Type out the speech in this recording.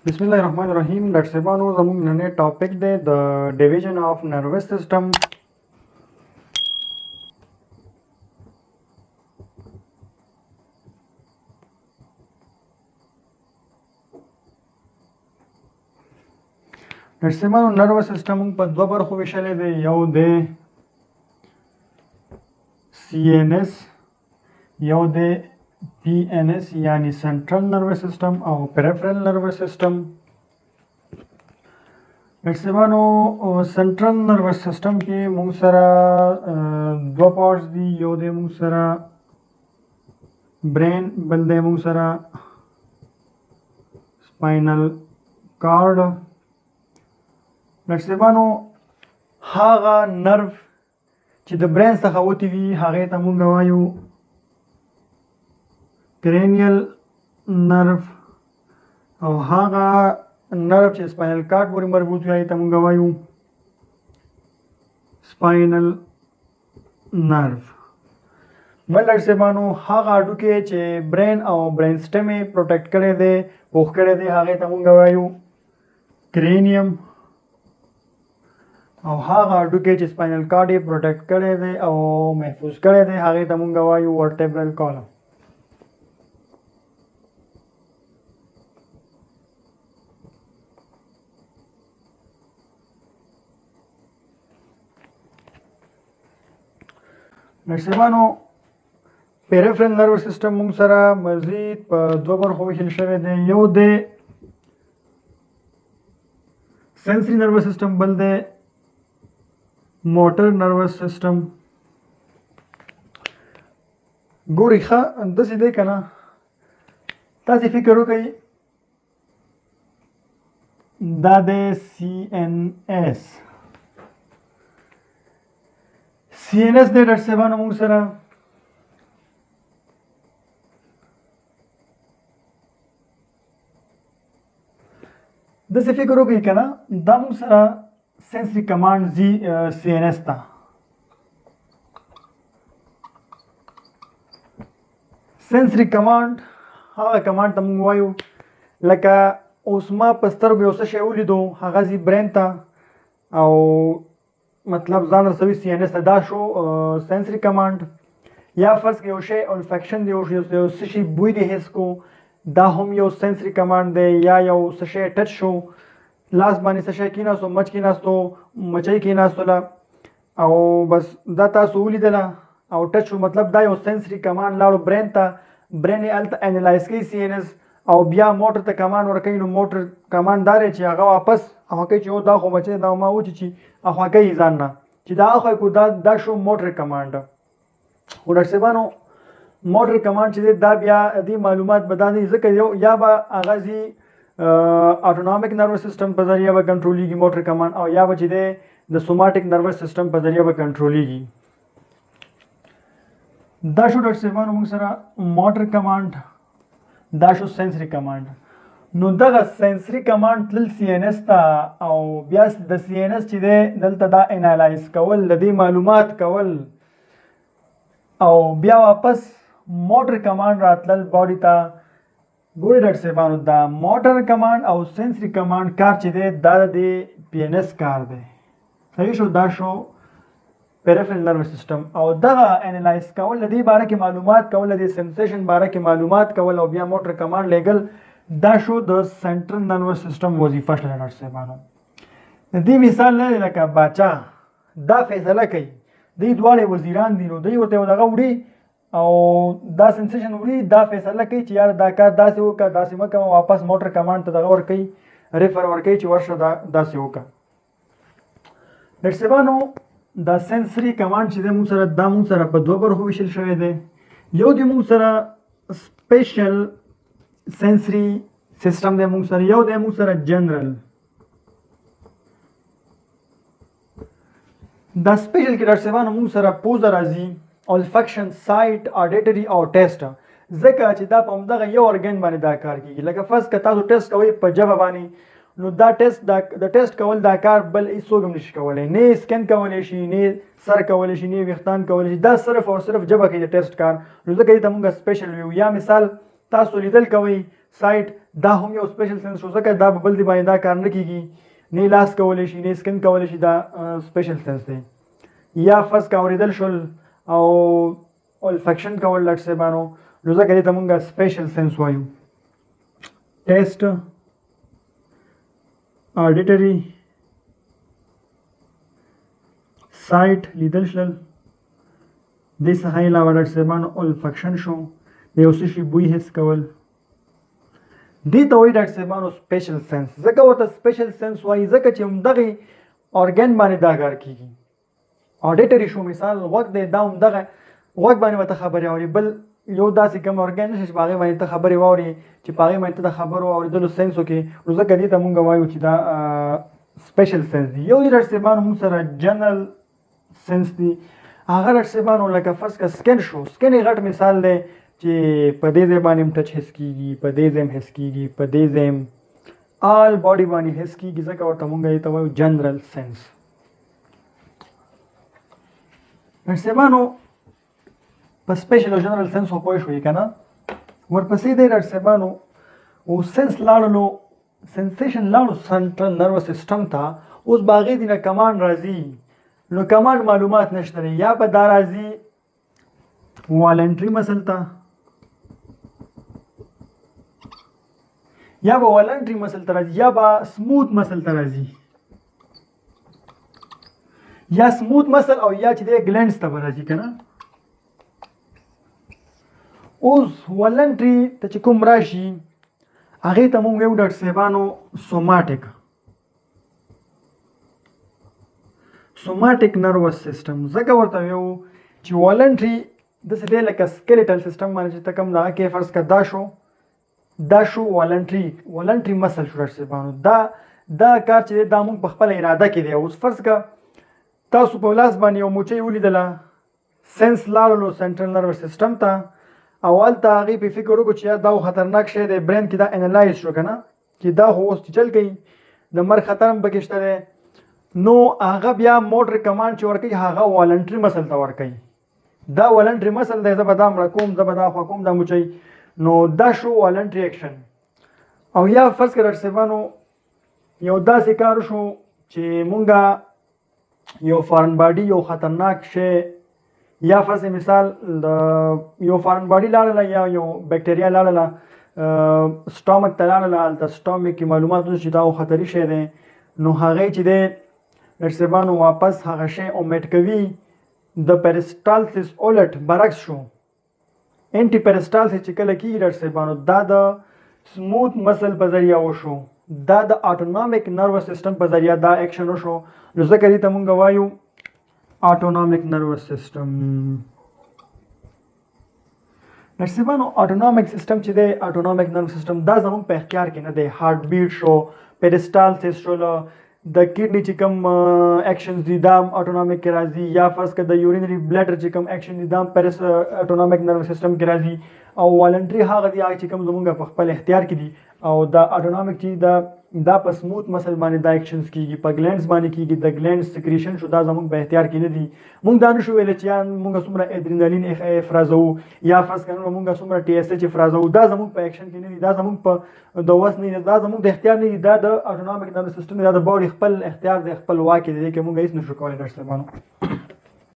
Bismillahirrahmanirrahim. That's Sebano zamung nane topic de the division of nervous system. That's Sebano nervous system په دوه برخو ویشلې دی. یو د CNS یو د PNS یعنی سنټرل نروس سیستم او پیریفرل نروس سیستم. اکسبانو سنټرل نروس سیستم کې موږ سره دوه پارټس دي. یو د موږ سره برین بل د موږ سره سپاینل کارډ. اکسبانو هغه نرو چې د برین څخه وتی وي هغه ته موږ وایو کرینیل نرو او هغه نرو چې سپاینل کارډ پورې مربوط وي ته موږ وایو سپاینل نرو. بل درسبانو هغه اډوکې چې برین او برین سټم یې پروټیکټ کړی دی پوښ کړی دی هغه ته موږ وایو کرینیم او هغه اډوکې چې سپاینل کارډ یې پروټیکټ کړی دی او محفوظ کړی دی هغه ته موږ وایو ورټیبرل کالم. نشبانو پیریفرل نروس سیستم موږ سره مزید په دوه برخو ویشل شوی دی. یو د سنسری نروس سیستم بل د موټر نروس سیستم. ګوري ښه داسې دی که نه تاسې فکر وکړئ دا د CNS CNS د ډاکټر صاحبانو موږ سره داسې فکر وکړئ که نه دا موږ سره سنسري کمانډ ځي CNS ته. سنسري کمانډ هغه کمانډ ته موږ وایو لکه اوس ما په سترګو یو څه شی ولیدو هغه ځي برین ته او مطلب ځان رسوي CNS ته دا شو سنسري کمانډ. یا فرض کړئ یو شی الفیکشن دی یو څه شي بوی دی حس کو دا هم یو سنسري کمانډ دی. یا یو څه شی ټچ شو لاس باندې څه شی کېناستو مچ کېناستو مچۍ کېناستله او بس دا تاسو ولیدله او ټچ شو مطلب دا یو سنسري کمانډ لاړو برین ته. برین یې هلته انالایز کوي CNS او بیا موټر ته کمانډ ورکوي. نو موټر کمانډ دا دی چې هغه واپس هغه کوي چې او دا خو بچی دا ما وچی اخوا کوي ځان نه چې دا اخوا کو دا شو موټر کمانډ. خو ډاکټر صاحبانو موټر کمانډ چې دی دا بیا دې معلومات به دا نه ځکه یا به هغه ځي اټونومیک نروس سیستم په ذریعه به کنټرولیږي موټر کمانډ او یا به چې دی د سوماټیک نروس سیستم په ذریعه به کنټرولیږي. دا شو ډاکټر صاحبانو موږ سره موټر کمانډ دا شو سنسري کمانډ. نو دغه سنسري کمانډ تلل CNS ته او بیا د CNS چې دی دلته دا انالایز کول د دې معلومات کول او بیا واپس موټر کمانډ راتلل باډي ته. ګورئ ډاکټر صاحبانو دا موټر کمانډ او سنسري کمانډ کار چې دی دا د PNS کار دی. صحیح شو. دا شو پیریفرل نروس سیستم او دغه انالایز کول د دې باره کې معلومات کول د سنسیشن باره کې معلومات کول او بیا موټر کمانډ لیږل دا شو د سنټرل نروس سیستم وظیفه شله. ډاکټر صاحبانو د دې مثال نه لکه باچا دا فیصله کوي دوی دواړه وزیران دي نو دوی ورته یو دغه وړي او دا سنسیشن وړي دا فیصله کوي چې یار دا کار داسې وکړه داسې مه کوه واپس موټر کمانډ ته دغه ورکوي ریفر ورکوي چې ورشه داسې وکړه. ډاکټر صاحبانو دا سنسري کمانډ چې دی موږ سره دا موږ سره په دوه برخو ویشل شوی دی. یو دی موږ سره سپیشل سنسري سیستم دی موږ سره یو دی موږ سره جنرال. دا سپیشل کې ډاکټر صاحبانو موږ سره پوزه راځي olfaction سایټ اډیټري او ټیسټ ځکه چې دا په همدغه یو ارګن باندې دا کار کیږي. لکه فرض که تاسو ټیسټ کوئ په ژبه باندې نو دا ټیسټ کول دا کار بل هیڅوک هم نشي کولی نه سکن کولی شي نه سر کولی شي نه ویښتان کولی شي دا صرف او صرف ژبه کوي د ټیسټ کار. نو ځکه دې ته موږ سپیشل ویو. یا مثال تاسو لیدل کوئ سایت دا هم یو سپیشل سنس شو، ځکه دا په بل دی باندې دا کار نه کیږي، نه لاس کولی شي نه سکن کولی شي، دا سپیشل سنس دی. یا فرض کا اوریدل شول او olfaction کول لټ سبانو، نو ځکه دې ته مونږه سپیشل سنس وایو. ټیسټ، اډیټری، سایت لیدل شل، دې څخه علاوه لټ سبانو olfaction شو، د یو څه شي بوی حس کول، دې ته وایي ډاکټر صاحبانو سپیشل سنس. ځکه ورته سپیشل سنس وایي ځکه چې همدغې ارګن باندې دا کار کېږي. اډیټري شو مثال غوږ دی، دا همدغه غوږ باندې به ته خبرې اورې، بل یو داسې کوم ارګن نشته چې په هغې باندې ته خبرې واورې چې په هغې باندې ته د خبرو اورېدلو سنس وکړې، نو ځکه دې ته مونږ وایو چې دا سپیشل سنس دی. یو ډاکټر صاحبانو مونږ سره جنرل سنس دی، هغه ډاکټر صاحبانو لکه فرض که سکن شو، سکن یې غټ مثال دی چې په دې ځای باندې هم ټچ حس کېږي، په دې ځای هم حس کېږي، په دې ځای هم آل باډي باندې حس کېږي، ځکه ورته مونږ یې ته وایو جنرل سنس. ډاکټر صاحبانو په سپیشل او جنرل سنس خو پوه شوي که نه، ورپسې دی ډاکټر صاحبانو او سنس لاړلو، سنسیشن لاړو سنټرل نروس سیسټم ته، اوس به هغې دي نه کمانډ راځي، نو کمانډ معلومات نشته دی، یا به دا راځي والنټري مسل ته، یا به والنټري مسل ته راځي، یا به سموث مسل ته راځي، یا سموث مسل او یا چې دی ګلینډز ته به راځي که نه. اوس والنټري ته چې کوم راشي هغې ته مونږ ویو ډاکټر صاحبانو سوماټیک نروس سیسټم. ځکه ورته ویو چې والنټري داسې دی لکه سکلیټل سیسټم باندې چې ته کوم دغه کې فرض که دا شو والنټري مسل شو ډاکټر صاحبانو. دا کار چې دی دا مونږ په خپله اراده کې دی. اوس فرض که تاسو په لاس باندې یو موچۍ ولیدله، سنس لاړلو سنټرل نروس سیسټم ته، او هلته هغې په فکر وکړو چې دا خطرناک شی دی، برین کې دا انالایز شو که نه چې دا خو اوس چل کوي، د مرګ خطر هم پکې شته دی، نو هغه بیا موټر کمانډ چې ورکوي هغه والنټري مسل ته ورکوي. دا والنټري مسل دی، زه به دا مړه کوم، زه به دا خوا کوم دا موچۍ، نو دا شو والنټري ایکشن. او یا فرض کړه ډاکټر صاحبانو یو داسې کار شو چې مونږه یو فارن باډي یو خطرناک شی، یا فرض مثال د یو فارن باډي لاړله یا یو بیکټریا لاړله سټامک ته لاړله، هلته سټامک کې معلومات چې دا خطري شی دی، نو هغې چې دی ډاکټر صاحبانو واپس هغه شی اومیټ کوي. د پیرسټالسس اولټ برعکس شو، انټي پیرسټالسس چې کله کېږي ډاکټر صاحبانو دا د سموث مسل په ذریعه وشو، دا د اټونومیک نروس سیسټم په ذریعه دا ایکشن وشو، نو ځکه دې ته مونږ وایو اټونومیک نروس سیسټم. ډاکټر صاحبانو اټونومیک سیسټم چې دی، اټونومیک نروس سیسټم دا زموږ په اختیار کې نه دی. هارټ بیټ شو، پیرسټالسس شو، د کډني چې کوم ایکشنز دي دا اټونومیک کې راځي، یا فرض که د یورینري بلیډر چې کوم ایکشن دي دا اټونومیک نروس سیسټم کې راځي، او والنټري هغه دي چې کوم زمونږ په خپل اختیار کې دي، او دا اټونومیک چې دا په سموث مسل باندې دا ایکشنز کېږي، په ګلینډز باندې کېږي، د ګلینډز سکریشن شو، دا زمونږ په اختیار کې نه دي. مونږ دا نشو ویلی چې یا مونږ څومره ادرینالین افرازوو، یا فرض کړه مونږ څومره ټي اس ایچ افرازوو، دا زمونږ په ایکشن کې نه دي، دا زمونږ په د وس نه دي، دا زمونږ د اختیار نه دي، دا د اټونومیک نروس سیسټم دا د باډي خپل اختیار دی، خپل واک دی، کې مونږ هېڅ نشو کولی ډاکټر صاحبانو.